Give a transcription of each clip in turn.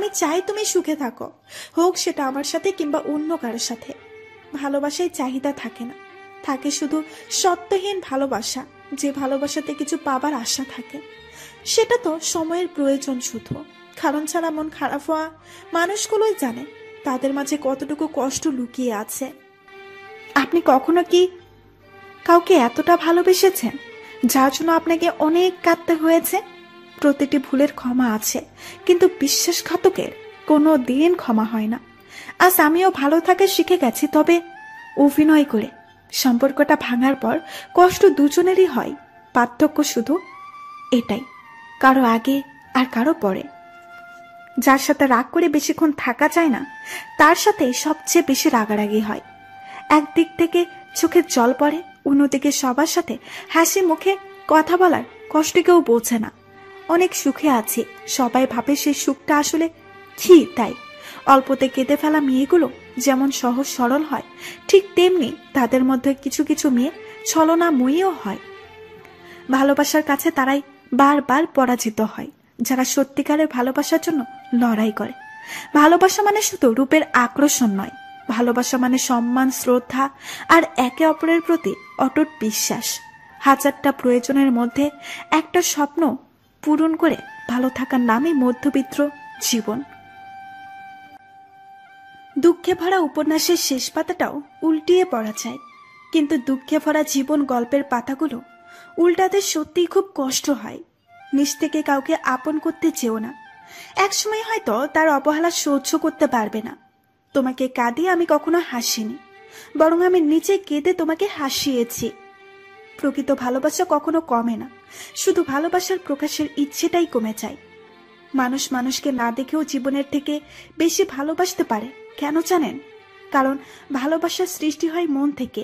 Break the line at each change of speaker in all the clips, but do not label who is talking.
আমি চাই তুমি সুখে থাকো, হোক সেটা আমার সাথে কিংবা অন্য কারোর সাথে। ভালোবাসায় চাহিদা থাকে না, থাকে শুধু সত্যহীন ভালোবাসা, যে ভালোবাসাতে কিছু পাবার আশা থাকে। সেটা তো সময়ের প্রয়োজন শুধু। কারণ ছাড়া মন খারাপ হওয়া মানুষগুলোই জানে তাদের মাঝে কতটুকু কষ্ট লুকিয়ে আছে। আপনি কখনো কি কাউকে এতটা ভালোবেসেছেন যার জন্য আপনাকে অনেক কাঁদতে হয়েছে? প্রতিটি ভুলের ক্ষমা আছে, কিন্তু বিশ্বাসঘাতকের কোনো দিন ক্ষমা হয় না। আজ আমিও ভালো থাকা শিখে গেছি, তবে অভিনয় করে। সম্পর্কটা ভাঙার পর কষ্ট দুজনেরই হয়, পার্থক্য শুধু এটাই, কারো আগে আর কারো পরে। যার সাথে রাগ করে বেশিক্ষণ থাকা যায় না, তার সাথে সবচেয়ে বেশি রাগারাগি হয়। একদিক থেকে চোখের জল পড়ে, অন্যদিকে সবার সাথে হাসি মুখে কথা বলার কষ্ট কেউ বোঝে না। অনেক সুখে আছি, সবাই ভাবে সেই সুখটা আসলে কি তাই। অল্পতে কেঁদে ফেলা মেয়েগুলো যেমন সহজ সরল হয়, ঠিক তেমনি তাদের মধ্যে কিছু কিছু মেয়ে ছলনাময়ীও হয়। ভালোবাসার কাছে তারাই বারবার পরাজিত হয়, যারা সত্যিকারের ভালোবাসার জন্য লড়াই করে। ভালোবাসা মানে শুধু রূপের আকর্ষণ নয়, ভালোবাসা মানে সম্মান, শ্রদ্ধা আর একে অপরের প্রতি অটুট বিশ্বাস। হাজারটা প্রয়োজনের মধ্যে একটা স্বপ্ন পূরণ করে ভালো থাকার নামে মধ্যবিত্ত জীবন। দুঃখে ভরা উপন্যাসের শেষ পাতাটাও উল্টিয়ে পড়া যায়, কিন্তু দুঃখে ভরা জীবন গল্পের পাতাগুলো উল্টাতে সত্যিই খুব কষ্ট হয়। নিজ থেকে কাউকে আপন করতে চেও না, একসময় হয়তো তার অবহেলা সহ্য করতে পারবে না। তোমাকে কাঁদিয়ে আমি কখনো হাসিনি, বরং আমি নিজে কেঁদে তোমাকে হাসিয়েছি। প্রকৃত ভালোবাসা কখনো কমে না, শুধু ভালোবাসার প্রকাশের ইচ্ছেটাই কমে যায়। মানুষ মানুষকে না দেখেও জীবনের থেকে বেশি ভালোবাসতে পারে, কেন জানেন? কারণ ভালোবাসার সৃষ্টি হয় মন থেকে।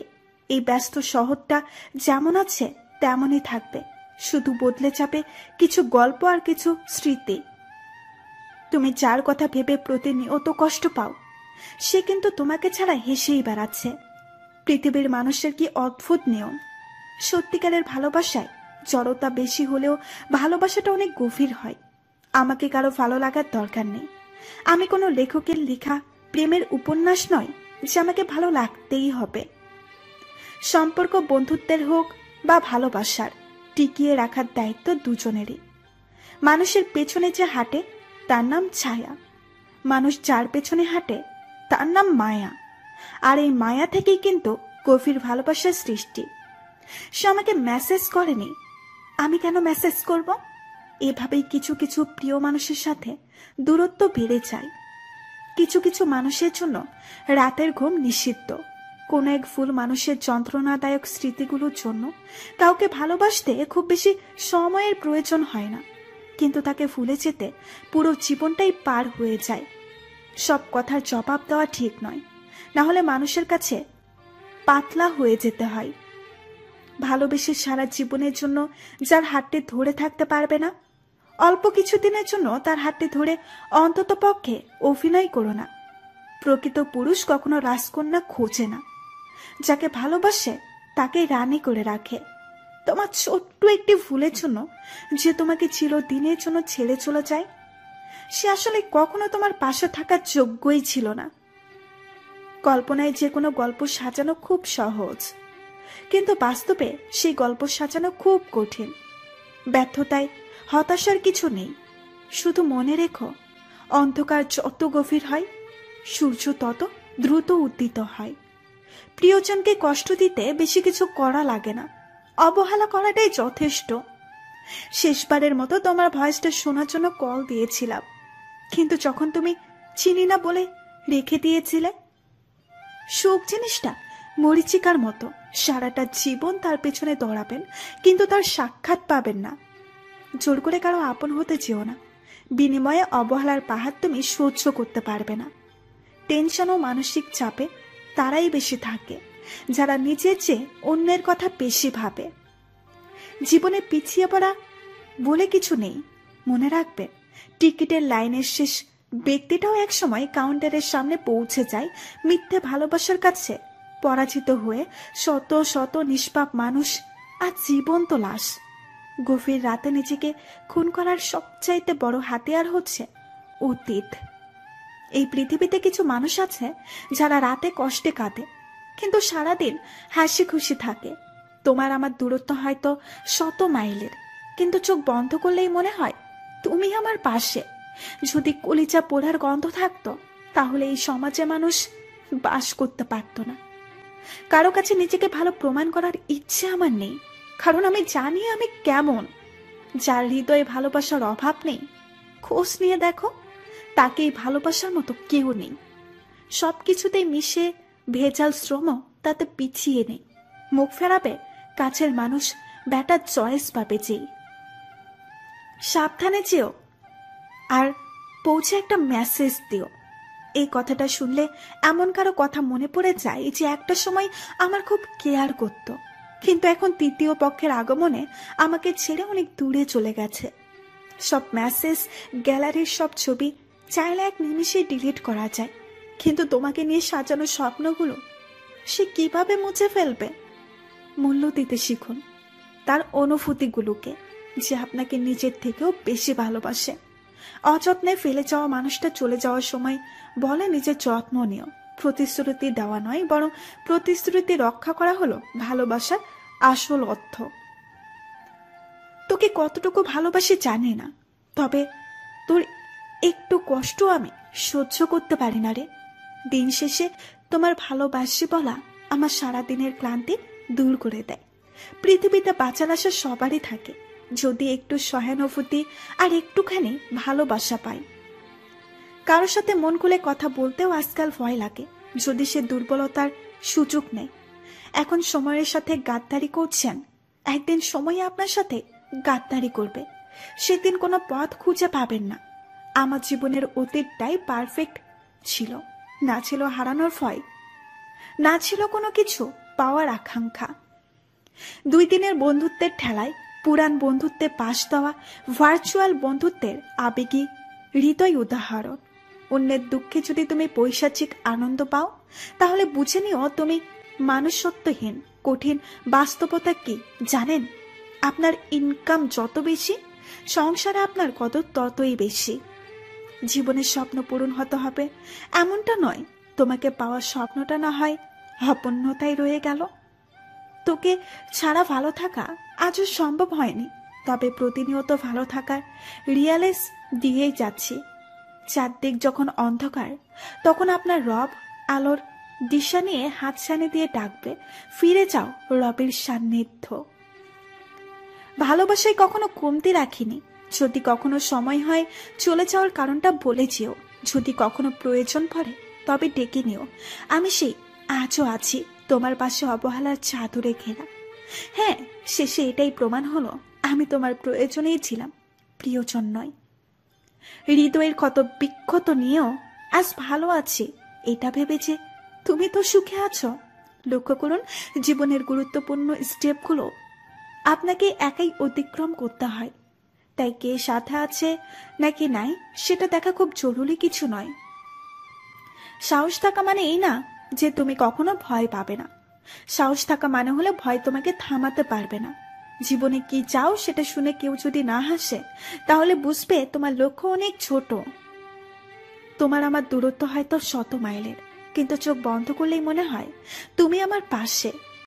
এই ব্যস্ত শহরটা যেমন আছে তেমনই থাকবে, শুধু বদলে যাবে কিছু গল্প আর কিছু স্মৃতি। তুমি যার কথা ভেবে প্রতিনিয়ত কষ্ট পাও, সে কিন্তু তোমাকে ছাড়া হেসেই বেড়াচ্ছে। পৃথিবীর মানুষের কি অদ্ভুত নিয়ম! সত্যিকারের ভালোবাসায় জড়তা বেশি হলেও ভালোবাসাটা অনেক গভীর হয়। আমাকে কারো ভালো লাগার দরকার নেই, আমি কোনো লেখকের লেখা প্রেমের উপন্যাস নয় যে আমাকে ভালো লাগতেই হবে। সম্পর্ক বন্ধুত্বের হোক বা ভালোবাসার, টিকিয়ে রাখার দায়িত্ব দুজনেরই। মানুষের পেছনে যে হাঁটে তার নাম ছায়া, মানুষ যার পেছনে হাঁটে তার নাম মায়া। আর এই মায়া থেকেই কিন্তু গভীর ভালোবাসার সৃষ্টি। সে আমাকে মেসেজ করেনি, আমি কেন মেসেজ করব? এভাবেই কিছু কিছু প্রিয় মানুষের সাথে দূরত্ব বেড়ে যায়। কিছু কিছু মানুষের জন্য রাতের ঘুম নিষিদ্ধ। কোন এক ভুল মানুষের যন্ত্রণাদায়ক স্মৃতিগুলোর জন্য কাউকে ভালোবাসতে খুব বেশি সময়ের প্রয়োজন হয় না, কিন্তু তাকে ভুলে যেতে পুরো জীবনটাই পার হয়ে যায়। সব কথার জবাব দেওয়া ঠিক নয়, না হলে মানুষের কাছে পাতলা হয়ে যেতে হয়। ভালোবেসে সারা জীবনের জন্য যার হাতটি ধরে থাকতে পারবে না, অল্প কিছুদিনের জন্য তার হাতটি ধরে অন্তত পক্ষে অভিনয় করো না। প্রকৃত পুরুষ কখনো রাজকন্যা খোঁজে না, যাকে ভালোবাসে তাকে রানী করে রাখে। তোমার ছোট্ট একটি ভুলের জন্য যে তোমাকে চিরদিনের জন্য ছেড়ে চলে যায়, সে আসলে কখনো তোমার পাশে থাকার যোগ্যই ছিল না। কল্পনায় যে কোনো গল্প সাজানো খুব সহজ, কিন্তু বাস্তবে সেই গল্প সাজানো খুব কঠিন। ব্যর্থতায় হতাশার কিছু নেই, শুধু মনে রেখো, অন্ধকার যত গভীর হয় সূর্য তত দ্রুত উদ্দিত হয়। প্রিয়জনকে কষ্ট দিতে বেশি কিছু করা লাগে না, অবহেলা করাটাই যথেষ্ট। শেষবারের মতো তোমার ভয়েসটা শোনার জন্য কল দিয়েছিলাম, কিন্তু যখন তুমি চিনি না বলে রেখে দিয়েছিলে। সুখ জিনিসটা মরিচিকার মতো, সারাটা জীবন তার পেছনে দৌড়াবেন কিন্তু তার সাক্ষাৎ পাবেন না। জোর করে কারো আপন হতে চেও না, বিনিময়ে অবহেলার পাহাড় তুমি সহ্য করতে পারবে না। টেনশন ও মানসিক চাপে তারাই বেশি থাকে যারা নিজের চেয়ে অন্যের কথা বেশি ভাবে। জীবনে পিছিয়ে পড়া বলে কিছু নেই, মনে রাখবে টিকিটের লাইনের শেষ ব্যক্তিটাও একসময় কাউন্টারের সামনে পৌঁছে যায় মিথ্যে ভালোবাসার কাছে পরাজিত হয়ে। শত শত নিষ্পাপ মানুষ আর জীবন্ত লাশ। গভীর রাতে নিজেকে খুন করার সবচাইতে বড় হাতিয়ার হচ্ছে অতীত। এই পৃথিবীতে কিছু মানুষ আছে যারা রাতে কষ্টে কাঁদে, কিন্তু সারাদিন হাসি খুশি থাকে। তোমার আমার দূরত্ব হয়তো 100 মাইলের, কিন্তু চোখ বন্ধ করলেই মনে হয় তুমি আমার পাশে। যদি কলিজা পোড়ার গন্ধ থাকতো, তাহলে এই সমাজে মানুষ বাস করতে পারত না। কারো কাছে নিজেকে ভালো প্রমাণ করার ইচ্ছে আমার নেই, কারণ আমি জানি আমি কেমন। যার হৃদয়ে ভালোবাসার অভাব নেই, খোঁজ নিয়ে দেখো, তাকেই ভালোবাসার মতো কেউ নেই। সবকিছুতেই মিশে ভেজাল শ্রম, তাতে পিছিয়ে নেই। মুখ ফেরাবে কাছের মানুষ, ব্যাটার চয়েস পাবে যেই। সাবধানে যেও, আর পৌঁছে একটা মেসেজ দিও। এই কথাটা শুনলে এমন কারো কথা মনে পড়ে যায় যে একটা সময় আমার খুব কেয়ার করত, কিন্তু এখন তৃতীয় পক্ষের আগমনে আমাকে ছেড়ে অনেক দূরে চলে গেছে। সব মেসেজ, গ্যালারির সব ছবি চাইলে এক নিমিষে ডিলিট করা যায়, কিন্তু তোমাকে নিয়ে সাজানো স্বপ্নগুলো সে কিভাবে মুছে ফেলবে? মূল্য দিতে শিখুন তার অনুভূতিগুলোকে, যে আপনাকে নিজের থেকেও বেশি ভালোবাসে। অযত্নে ফেলে যাওয়া মানুষটা চলে যাওয়ার সময় বলে নিজের যত্ন নিও। প্রতিশ্রুতি দেওয়া নয়, বরং প্রতিশ্রুতি রক্ষা করা হলো ভালোবাসার আসল অর্থ। তোকে কতটুকু ভালোবাসি জানি না, তবে তোর একটু কষ্ট আমি সহ্য করতে পারি না রে। দিন শেষে তোমার ভালোবাসি বলা আমার সারাদিনের ক্লান্তি দূর করে দেয়। পৃথিবীতে বাঁচার আশা সবারই থাকে, যদি একটু সহানুভূতি আর একটুখানি ভালোবাসা পাই। কারোর সাথে মন খুলে কথা বলতেও আজকাল ভয় লাগে, যদি সে দুর্বলতার সুযোগ নেয়। এখন সময়ের সাথে গাদ্দারি করছেন, একদিন সময় আপনার সাথে গাদ্দারি করবে, সেদিন কোনো পথ খুঁজে পাবেন না। আমার জীবনের অতীতটাই পারফেক্ট ছিল, না ছিল হারানোর ভয়, না ছিল কোনো কিছু পাওয়ার আকাঙ্ক্ষা। 2 দিনের বন্ধুত্বের ঠেলায় পুরান বন্ধুত্বে পাশ দেওয়া ভার্চুয়াল বন্ধুত্বের আবেগী হৃদয় উদাহরণ। অন্যের দুঃখে যদি তুমি পৈশাচিক আনন্দ পাও, তাহলে বুঝে নিও তুমি মানুষত্বহীন। কঠিন বাস্তবতা কি জানেন? আপনার ইনকাম যত বেশি, সংসারে আপনার কদর ততই বেশি। জীবনের স্বপ্ন পূরণ হতে হবে এমনটা নয়, তোমাকে পাওয়ার স্বপ্নটা না হয় অপূর্ণতাই রয়ে গেল। তোকে ছাড়া ভালো থাকা আজও সম্ভব হয়নি, তবে প্রতিনিয়ত ভালো থাকার রিয়ালাইজ দিয়েই যাচ্ছি। চারদিক যখন অন্ধকার, তখন আপনার রব আলোর দিশা নিয়ে হাতছানি দিয়ে ডাকবে, ফিরে যাও রবের সান্নিধ্য। ভালোবাসায় কখনো কমতি রাখিনি। যদি কখনো সময় হয় চলে যাওয়ার কারণটা বলে যেও। যদি কখনো প্রয়োজন পড়ে তবে ডেকে নিও। আমি সেই আজও আছি, তোমার পাশে অবহেলার চাদরে ঘেরা। হ্যাঁ, শেষে এটাই প্রমাণ হলো আমি তোমার প্রয়োজনেই ছিলাম, প্রিয়জন নয়। হৃদয়ের ক্ষত বিক্ষত নিয়েও আজ ভালো আছি, এটা ভেবে যে তুমি তো সুখে আছো। লক্ষ্য করুন, জীবনের গুরুত্বপূর্ণ স্টেপগুলো আপনাকে একাই অতিক্রম করতে হয়। তাই কে সাথে আছে নাকি নাই সেটা দেখা খুব জরুরি কিছু নয়। সাহস থাকা মানে এই না যে তুমি কখনো ভয় পাবে না। সাহস থাকা মানে হলে ভয় তোমাকে থামাতে পারবে না। জীবনে কি চাও সেটা শুনে কেউ যদি না হাসে, তাহলে বুঝবে তোমার লক্ষ্য অনেক ছোট। তোমার আমার দূরত্ব হয়তো 100 মাইলের, কিন্তু চোখ বন্ধ করলেই মনে হয় তুমি আমার পাশে।